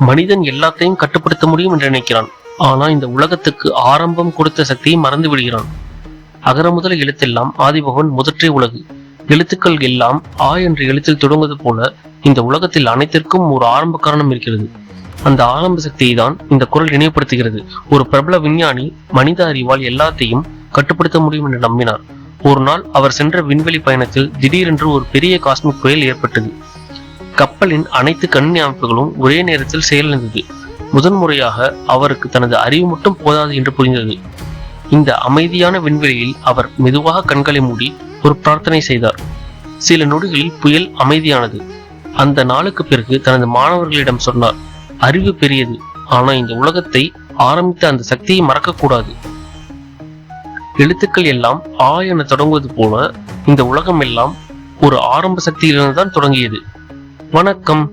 மனிதன் எல்லாத்தையும் கட்டுப்படுத்த முடியும் என்று நினைக்கிறான். ஆனா இந்த உலகத்துக்கு ஆரம்பம் கொடுத்த சக்தியை மறந்து விடுகிறான். அகர முதல எழுத்தெல்லாம் ஆதிபகவன் முதற்றே உலகு. எழுத்துக்கள் எல்லாம் ஆ என்ற எழுத்தில் தொடங்குவது போல இந்த உலகத்தில் அனைத்திற்கும் ஒரு ஆரம்ப காரணம் இருக்கிறது. அந்த ஆரம்ப சக்தியை தான் இந்த குறள் நினைவுபடுத்துகிறது. ஒரு பிரபல விஞ்ஞானி மனித அறிவால் எல்லாத்தையும் கட்டுப்படுத்த முடியும் என்று நம்பினார். ஒரு நாள் அவர் சென்ற விண்வெளி பயணத்தில் திடீரென்று ஒரு பெரிய காஸ்மிக் புயல் ஏற்பட்டது. கப்பலின் அனைத்து கணினி அமைப்புகளும் ஒரே நேரத்தில் செயலிழந்தது. முதன்முறையாக அவருக்கு தனது அறிவு மட்டும் போதாது என்று புரிந்தது. இந்த அமைதியான விண்வெளியில் அவர் மெதுவாக கண்களை மூடி ஒரு பிரார்த்தனை செய்தார். சில நொடிகளில் புயல் அமைதியானது. அந்த நாளுக்கு பிறகு தனது மாணவர்களிடம் சொன்னார், அறிவு பெரியது, ஆனா இந்த உலகத்தை ஆரம்பித்த அந்த சக்தியை மறக்கக்கூடாது. எழுத்துக்கள் எல்லாம் ஆ என தொடங்குவது போல இந்த உலகம் எல்லாம் ஒரு ஆரம்ப சக்தியிலிருந்து தான் தொடங்கியது. வணக்கம்.